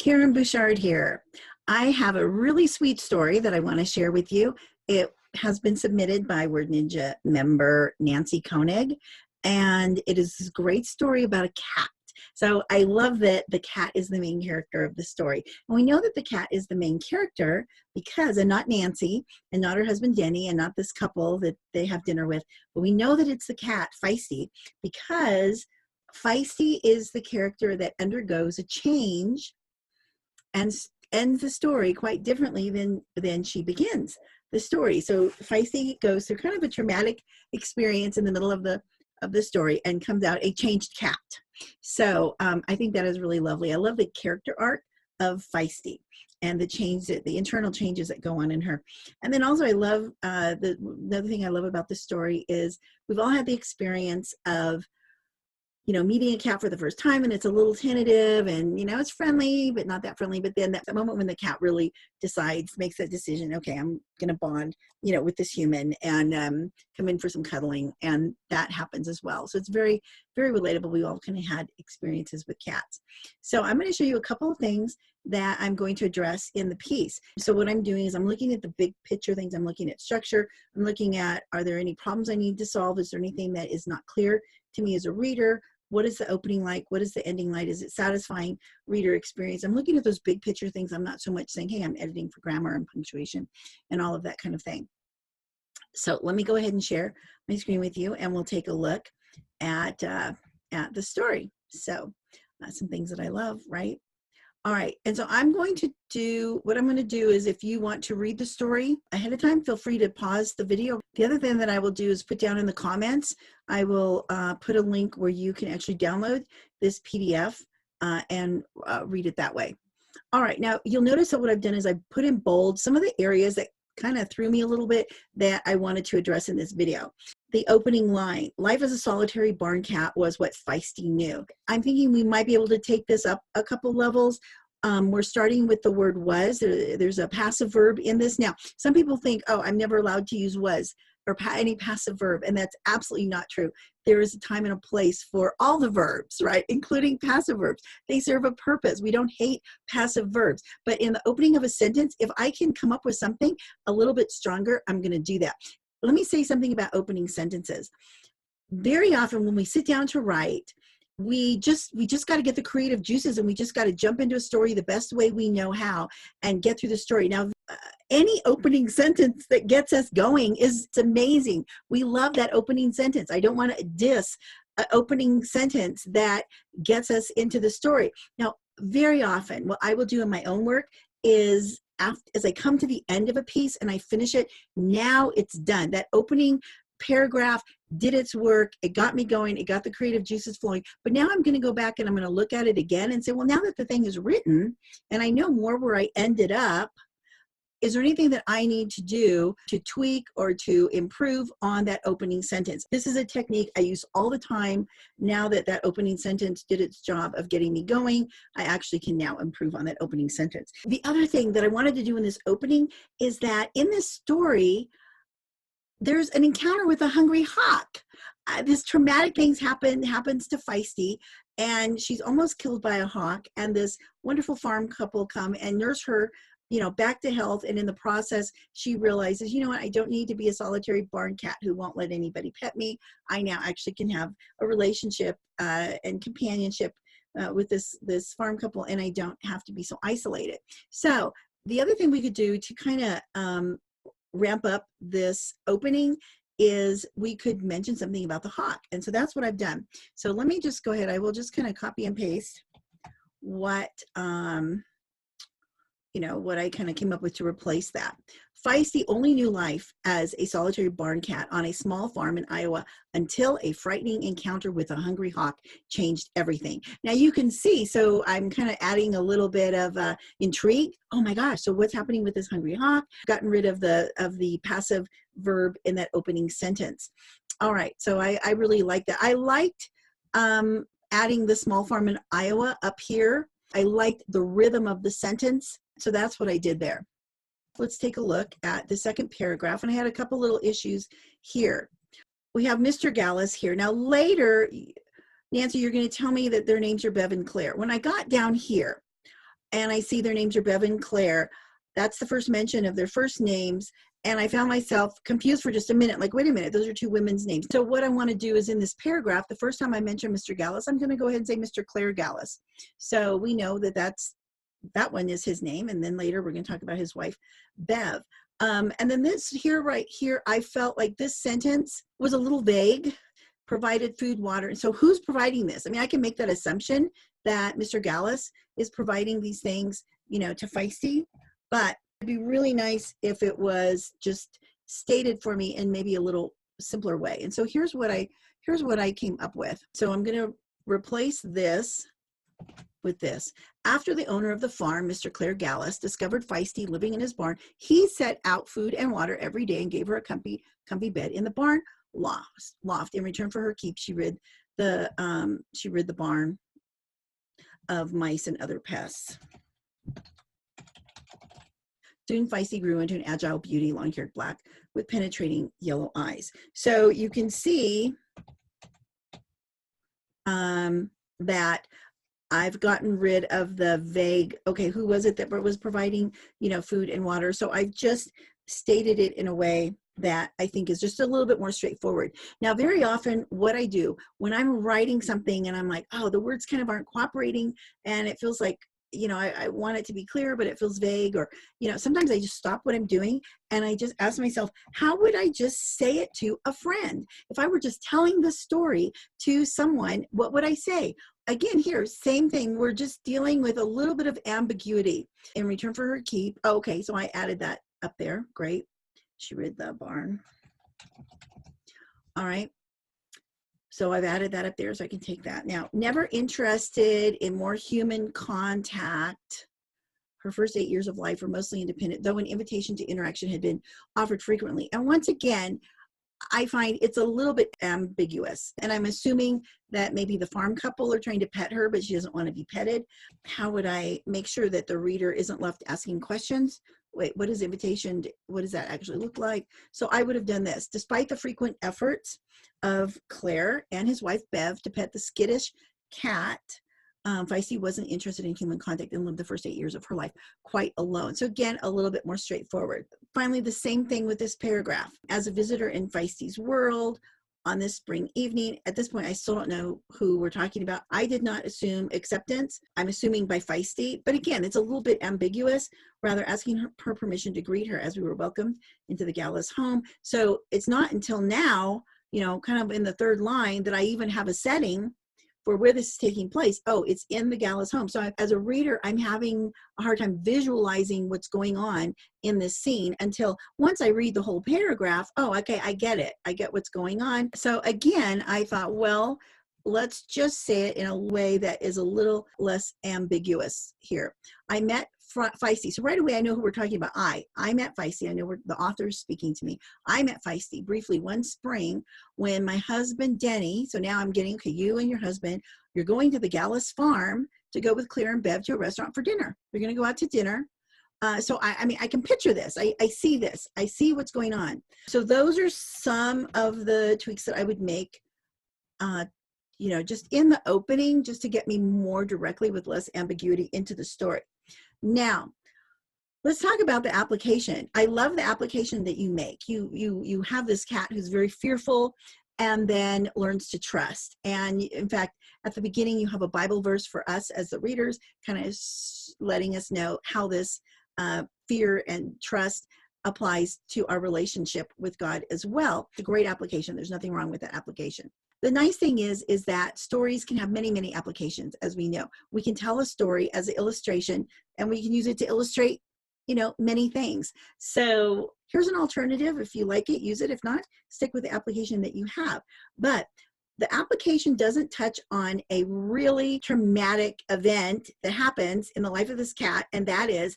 Karen Bouchard here. I have a really sweet story that I want to share with you. It has been submitted by Word Ninja member Nancy Koenig, and it is this great story about a cat. So I love that the cat is the main character of the story. And we know that the cat is the main character because, and not Nancy, and not her husband Denny, and not this couple that they have dinner with, but we know that it's the cat, Feisty, because Feisty is the character that undergoes a change and ends the story quite differently than she begins the story. So Feisty goes through kind of a traumatic experience in the middle of the story and comes out a changed cat. So I think that is really lovely. I love the character arc of Feisty and the internal changes that go on in her. And then also I love, another thing I love about the story is we've all had the experience of meeting a cat for the first time, and it's a little tentative, and it's friendly but not that friendly, but then that moment when the cat really makes that decision, okay, I'm gonna bond with this human and come in for some cuddling, and that happens as well. So it's very, very relatable. We all kind of had experiences with cats. So I'm going to show you a couple of things that I'm going to address in the piece. So what I'm doing is I'm looking at the big picture things. I'm looking at structure. I'm looking at, are there any problems I need to solve? Is there anything that is not clear to me as a reader? What is the opening like? What is the ending like? Is it satisfying reader experience? I'm looking at those big picture things. I'm not so much saying, hey, I'm editing for grammar and punctuation and all of that kind of thing. So let me go ahead and share my screen with you, and we'll take a look at the story. So some things that I love, right? All right, and so what I'm going to do is, if you want to read the story ahead of time, feel free to pause the video. The other thing that I will do is put down in the comments, I will put a link where you can actually download this PDF and read it that way. All right, now you'll notice that what I've done is I put in bold some of the areas that kind of threw me a little bit that I wanted to address in this video. The opening line, life as a solitary barn cat was what Feisty knew. I'm thinking we might be able to take this up a couple levels. We're starting with the word was. There's a passive verb in this. Now, some people think, oh, I'm never allowed to use was or any passive verb, and that's absolutely not true. There is a time and a place for all the verbs, right, including passive verbs. They serve a purpose. We don't hate passive verbs, but in the opening of a sentence, if I can come up with something a little bit stronger, I'm going to do that. Let me say something about opening sentences. Very often when we sit down to write, we just got to get the creative juices, and we just got to jump into a story the best way we know how and get through the story. Now, any opening sentence that gets us going is amazing. We love that opening sentence. I don't want to diss an opening sentence that gets us into the story. Now, very often, what I will do in my own work is, as I come to the end of a piece and I finish it, now it's done. That opening paragraph did its work. It got me going. It got the creative juices flowing. But now I'm going to go back and I'm going to look at it again and say, well, now that the thing is written and I know more where I ended up, is there anything that I need to do to tweak or to improve on that opening sentence? This is a technique I use all the time. Now that that opening sentence did its job of getting me going, I actually can now improve on that opening sentence. The other thing that I wanted to do in this opening is that in this story, there's an encounter with a hungry hawk. This traumatic things happens to Feisty, and she's almost killed by a hawk, and this wonderful farm couple come and nurse her back to health, and in the process she realizes, you know what, I don't need to be a solitary barn cat who won't let anybody pet me. I now actually can have a relationship and companionship with this farm couple, and I don't have to be so isolated. So the other thing we could do to kind of ramp up this opening is we could mention something about the hawk, and so that's what I've done. So let me just go ahead. I will just kind of copy and paste what what I kind of came up with to replace that. Feisty only knew life as a solitary barn cat on a small farm in Iowa until a frightening encounter with a hungry hawk changed everything. Now you can see, so I'm kind of adding a little bit of intrigue. Oh my gosh, so what's happening with this hungry hawk? Gotten rid of the passive verb in that opening sentence. All right, so I really like that. I liked adding the small farm in Iowa up here. I liked the rhythm of the sentence. So that's what I did there. Let's take a look at the second paragraph. And I had a couple little issues here. We have Mr. Gallus here. Now later, Nancy, you're going to tell me that their names are Bev and Claire. When I got down here, and I see their names are Bev and Claire. That's the first mention of their first names. And I found myself confused for just a minute, like, wait a minute, those are two women's names. So what I want to do is in this paragraph, the first time I mention Mr. Gallus, I'm going to go ahead and say Mr. Claire Gallus. So we know that that one is his name. And then later we're going to talk about his wife, Bev. And then this here, right here, I felt like this sentence was a little vague. Provided food, water. And so who's providing this? I mean, I can make that assumption that Mr. Gallus is providing these things, to Feisty, but it'd be really nice if it was just stated for me in maybe a little simpler way. And so here's what I came up with. So I'm going to replace this with this. After the owner of the farm, Mr. Claire Gallus, discovered Feisty living in his barn, he set out food and water every day and gave her a comfy bed in the barn loft. In return for her keep, she rid the barn of mice and other pests. Soon Feisty grew into an agile beauty, long-haired black with penetrating yellow eyes. So you can see that I've gotten rid of the vague, okay, who was it that was providing, food and water? So I've just stated it in a way that I think is just a little bit more straightforward. Now, very often what I do when I'm writing something and I'm like, oh, the words kind of aren't cooperating and it feels like, I want it to be clear, but it feels vague, or, sometimes I just stop what I'm doing and I just ask myself, how would I just say it to a friend? If I were just telling the story to someone, what would I say? Again, here, same thing. We're just dealing with a little bit of ambiguity. In return for her keep. Oh, okay, so I added that up there. Great. She rid the barn. All right. So I've added that up there so I can take that. Now, never interested in more human contact. Her first 8 years of life were mostly independent, though an invitation to interaction had been offered frequently. And once again, I find it's a little bit ambiguous. And I'm assuming that maybe the farm couple are trying to pet her, but she doesn't want to be petted. How would I make sure that the reader isn't left asking questions? Wait, what is invitation? What does that actually look like? So I would have done this. Despite the frequent efforts of Claire and his wife, Bev, to pet the skittish cat, Feisty wasn't interested in human contact and lived the first 8 years of her life quite alone. So again, a little bit more straightforward. Finally, the same thing with this paragraph. As a visitor in Feisty's world on this spring evening, at this point, I still don't know who we're talking about. I did not assume acceptance. I'm assuming by Feisty, but again, it's a little bit ambiguous, rather asking her permission to greet her as we were welcomed into the Gallus home. So it's not until now, kind of in the third line, that I even have a setting for where this is taking place. Oh, it's in the Gallus home. So as a reader, I'm having a hard time visualizing what's going on in this scene until once I read the whole paragraph, oh, okay, I get it. I get what's going on. So again, I thought, well, let's just say it in a way that is a little less ambiguous here. I met Feisty. So right away, I know who we're talking about. I met Feisty. I know the author's speaking to me. I met Feisty briefly one spring when my husband, Denny, so now I'm getting, okay, you and your husband, you're going to the Gallus farm to go with Claire and Bev to a restaurant for dinner. You're going to go out to dinner. So I mean, I can picture this. I see this. I see what's going on. So those are some of the tweaks that I would make, just in the opening, just to get me more directly with less ambiguity into the story. Now, let's talk about the application. I love the application that you make. You have this cat who's very fearful and then learns to trust. And in fact, at the beginning, you have a Bible verse for us as the readers, kind of letting us know how this fear and trust applies to our relationship with God as well. It's a great application. There's nothing wrong with that application. The nice thing is that stories can have many, many applications, as we know. We can tell a story as an illustration, and we can use it to illustrate, many things. So here's an alternative. If you like it, use it. If not, stick with the application that you have. But the application doesn't touch on a really traumatic event that happens in the life of this cat, and that is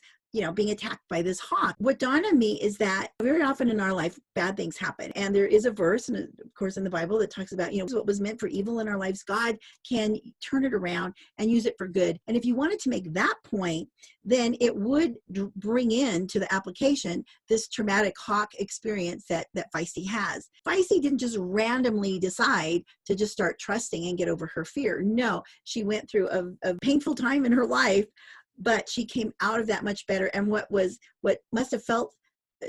being attacked by this hawk. What dawned on me is that very often in our life, bad things happen. And there is a verse, and of course in the Bible, that talks about, what was meant for evil in our lives, God can turn it around and use it for good. And if you wanted to make that point, then it would bring into the application this traumatic hawk experience that Feisty has. Feisty didn't just randomly decide to just start trusting and get over her fear. No, she went through a painful time in her life, but she came out of that much better. And what must have felt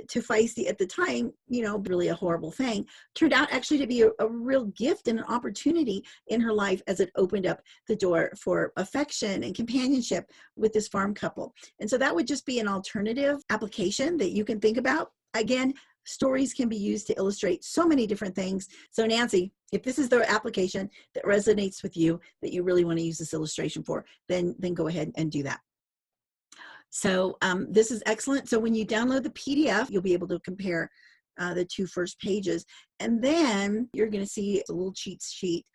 to Feisty at the time, you know, really a horrible thing, turned out actually to be a real gift and an opportunity in her life, as it opened up the door for affection and companionship with this farm couple. And so that would just be an alternative application that you can think about. Again, stories can be used to illustrate so many different things. So Nancy, if this is the application that resonates with you, that you really want to use this illustration for, then go ahead and do that. So this is excellent. So when you download the PDF, you'll be able to compare the two first pages. And then you're going to see a little cheat sheet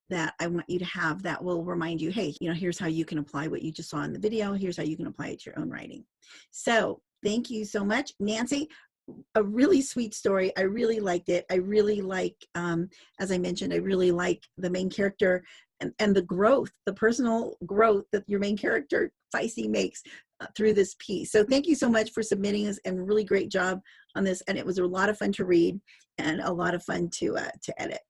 that I want you to have that will remind you, hey, you know, here's how you can apply what you just saw in the video. Here's how you can apply it to your own writing. So thank you so much, Nancy. A really sweet story. I really liked it. I really like, as I mentioned, I really like the main character and the growth, the personal growth that your main character, Feisty, makes through this piece. So thank you so much for submitting this, and really great job on this. And it was a lot of fun to read and a lot of fun to edit.